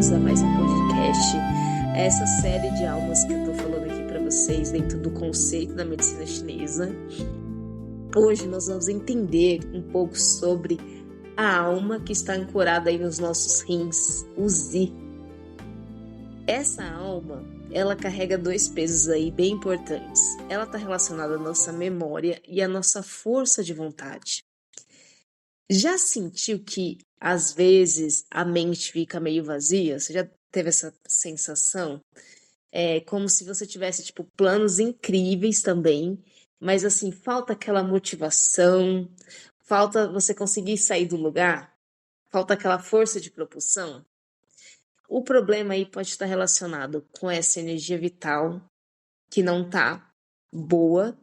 bem-vindos a mais um podcast. Essa série de almas que eu tô falando aqui para vocês dentro do conceito da medicina chinesa. Hoje nós vamos entender um pouco sobre a alma que está ancorada aí nos nossos rins, o Zi. Essa alma, ela carrega dois pesos aí bem importantes. Ela está relacionada à nossa memória e à nossa força de vontade. Já sentiu que às vezes a mente fica meio vazia? Você já teve essa sensação? É como se você tivesse tipo planos incríveis também, mas assim, falta aquela motivação, falta você conseguir sair do lugar, falta aquela força de propulsão. O problema aí pode estar relacionado com essa energia vital que não tá boa,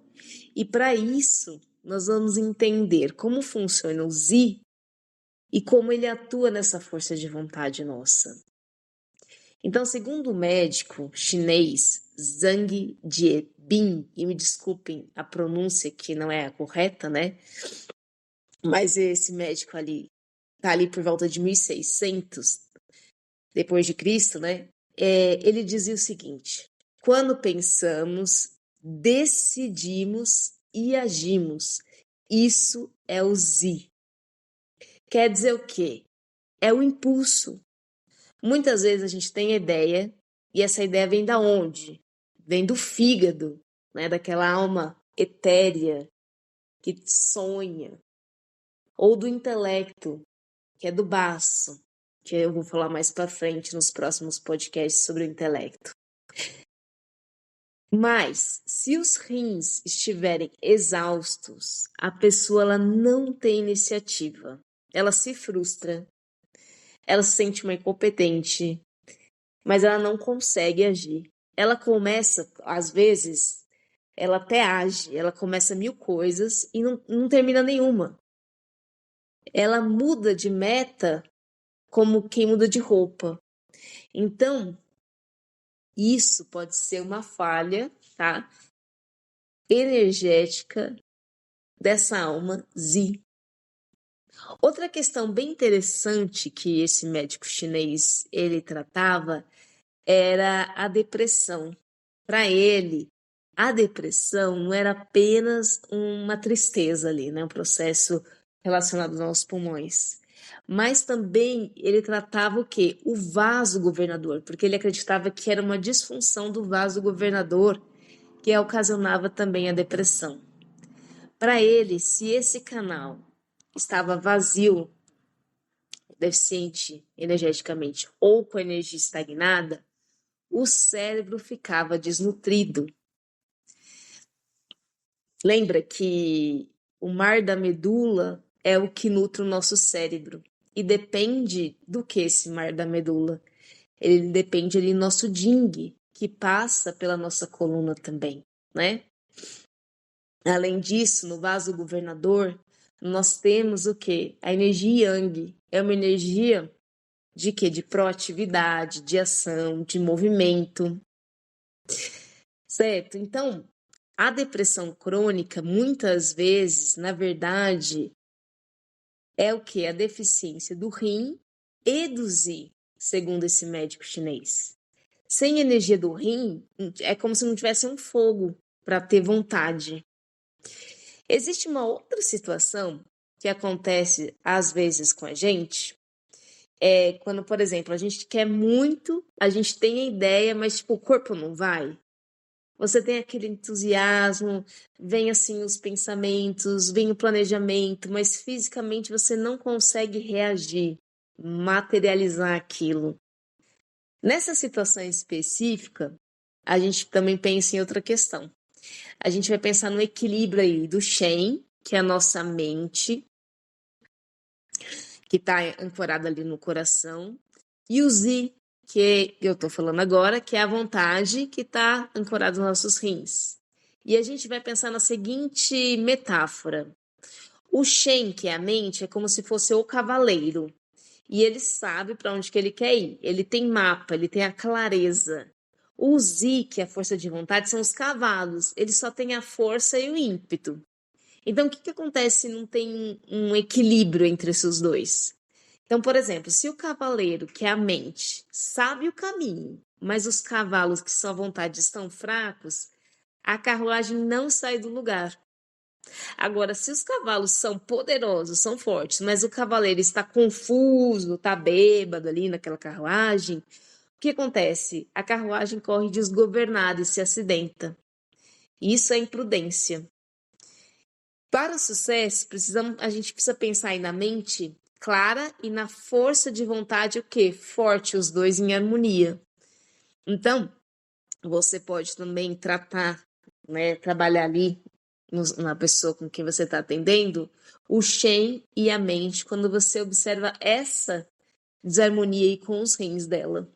e para isso nós vamos entender como funciona o Zi e como ele atua nessa força de vontade nossa. Então, segundo o médico chinês Zhang Jiebin, e me desculpem a pronúncia que não é a correta, né? Mas esse médico ali tá ali por volta de 1600 depois de Cristo, né? Ele dizia o seguinte: quando pensamos, decidimos e agimos, isso é o Zi. Quer dizer o quê? É o impulso. Muitas vezes a gente tem ideia, e essa ideia vem da onde? Vem do fígado, né? Daquela alma etérea que sonha. Ou do intelecto, que é do baço, que eu vou falar mais para frente nos próximos podcasts sobre o intelecto. Mas, se os rins estiverem exaustos, a pessoa ela não tem iniciativa. Ela se frustra, ela se sente uma incompetente, mas ela não consegue agir. Ela começa, às vezes, ela até age, ela começa 1000 coisas e não termina nenhuma. Ela muda de meta como quem muda de roupa. Então, isso pode ser uma falha, tá? Energética dessa alma Zi. Outra questão bem interessante que esse médico chinês ele tratava era a depressão. Para ele, a depressão não era apenas uma tristeza ali, né? Um processo relacionado aos nossos pulmões. Mas também ele tratava o quê? O vaso governador, porque ele acreditava que era uma disfunção do vaso governador que ocasionava também a depressão. Para ele, se esse canal estava vazio, deficiente energeticamente ou com energia estagnada, o cérebro ficava desnutrido. Lembra que o mar da medula é o que nutre o nosso cérebro. E depende do que esse mar da medula? Ele depende ali do nosso Jing, que passa pela nossa coluna também, né? Além disso, no vaso governador, nós temos o quê? A energia Yang. É uma energia de quê? De proatividade, de ação, de movimento. Certo? Então, a depressão crônica, muitas vezes, na verdade, é o quê? A deficiência do rim e do Zi, segundo esse médico chinês. Sem energia do rim, é como se não tivesse um fogo para ter vontade. Existe uma outra situação que acontece às vezes com a gente, quando, por exemplo, a gente quer muito, a gente tem a ideia, mas tipo, o corpo não vai. Você tem aquele entusiasmo, vem assim os pensamentos, vem o planejamento, mas fisicamente você não consegue reagir, materializar aquilo. Nessa situação específica, a gente também pensa em outra questão. A gente vai pensar no equilíbrio aí do Shen, que é a nossa mente, que está ancorada ali no coração, e o Zi, que eu estou falando agora, que é a vontade que está ancorada nos nossos rins. E a gente vai pensar na seguinte metáfora. O Shen, que é a mente, é como se fosse o cavaleiro. E ele sabe para onde que ele quer ir. Ele tem mapa, ele tem a clareza. O Zi, que é a força de vontade, são os cavalos. Ele só tem a força e o ímpeto. Então, o que acontece se não tem um equilíbrio entre esses dois? Então, por exemplo, se o cavaleiro, que é a mente, sabe o caminho, mas os cavalos que são à vontade estão fracos, a carruagem não sai do lugar. Agora, se os cavalos são poderosos, são fortes, mas o cavaleiro está confuso, está bêbado ali naquela carruagem, o que acontece? A carruagem corre desgovernada e se acidenta. Isso é imprudência. Para o sucesso, a gente precisa pensar aí na mente clara e na força de vontade, o quê? Forte, os dois em harmonia. Então, você pode também tratar, né, trabalhar ali na pessoa com quem você está atendendo, o Shen e a mente, quando você observa essa desarmonia aí com os rins dela.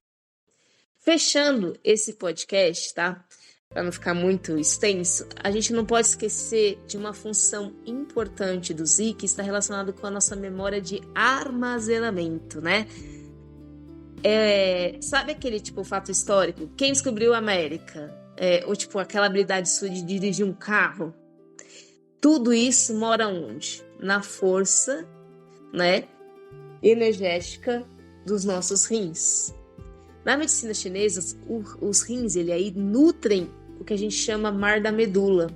Fechando esse podcast, tá? Para não ficar muito extenso, a gente não pode esquecer de uma função importante do Zi, que está relacionado com a nossa memória de armazenamento, né? Sabe aquele tipo fato histórico? Quem descobriu a América? Ou tipo aquela habilidade sua de dirigir um carro? Tudo isso mora onde? Na força, né, energética dos nossos rins. Na medicina chinesa, os rins aí nutrem o que a gente chama mar da medula.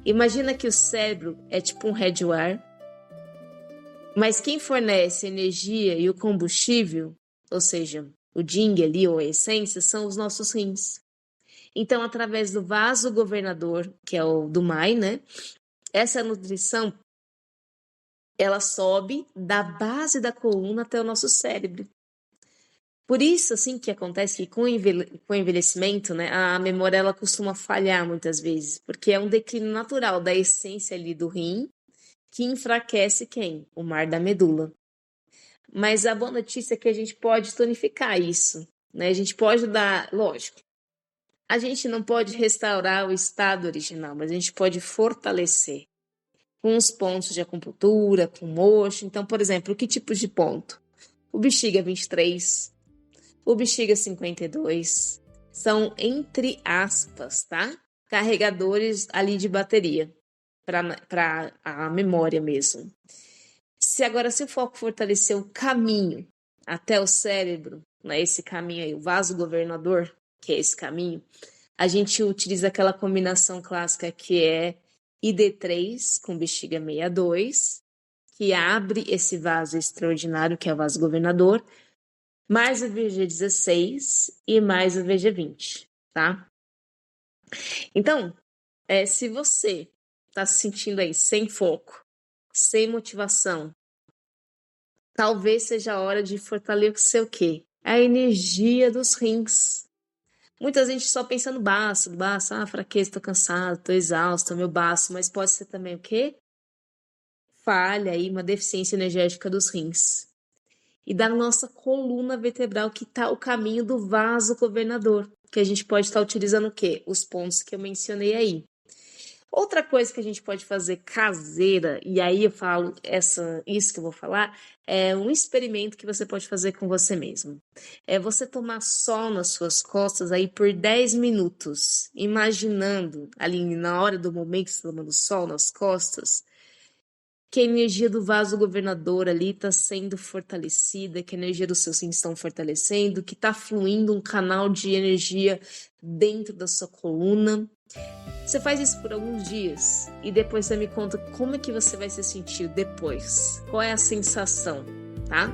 Imagina que o cérebro é tipo um reservoir, mas quem fornece a energia e o combustível, ou seja, o Jing ali ou a essência, são os nossos rins. Então, através do vaso governador, que é o do Mai, né? Essa nutrição, ela sobe da base da coluna até o nosso cérebro. Por isso, assim, que acontece que com o envelhecimento, né, a memória ela costuma falhar muitas vezes, porque é um declínio natural da essência ali do rim, que enfraquece quem? O mar da medula. Mas a boa notícia é que a gente pode tonificar isso, né? A gente pode dar, lógico, a gente não pode restaurar o estado original, mas a gente pode fortalecer com os pontos de acupuntura, com mocho. Então, por exemplo, que tipos de ponto? O bexiga 23, o bexiga 52, são, entre aspas, tá? Carregadores ali de bateria, para a memória mesmo. Se o foco fortalecer o caminho até o cérebro, né, esse caminho aí, o vaso governador, que é esse caminho, a gente utiliza aquela combinação clássica que é ID3 com bexiga 62, que abre esse vaso extraordinário, que é o vaso governador, mais o VG16 e mais o VG20, tá? Então, se você está se sentindo aí sem foco, sem motivação, talvez seja a hora de fortalecer o quê? A energia dos rins. Muita gente só pensa no baço, fraqueza, tô cansado, tô exausto, meu baço, mas pode ser também o quê? Falha aí, uma deficiência energética dos rins. E da nossa coluna vertebral, que tá o caminho do vaso governador, que a gente pode estar utilizando o quê? Os pontos que eu mencionei aí. Outra coisa que a gente pode fazer caseira, e aí eu falo isso que eu vou falar, é um experimento que você pode fazer com você mesmo. É você tomar sol nas suas costas aí por 10 minutos, imaginando ali na hora do momento que você está tomando sol nas costas, que a energia do vaso governador ali está sendo fortalecida, que a energia dos seus rins estão fortalecendo, que está fluindo um canal de energia dentro da sua coluna. Você faz isso por alguns dias e depois você me conta como é que você vai se sentir depois. Qual é a sensação, tá?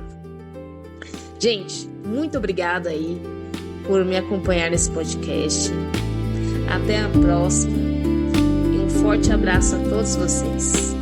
Gente, muito obrigada aí por me acompanhar nesse podcast. Até a próxima e um forte abraço a todos vocês.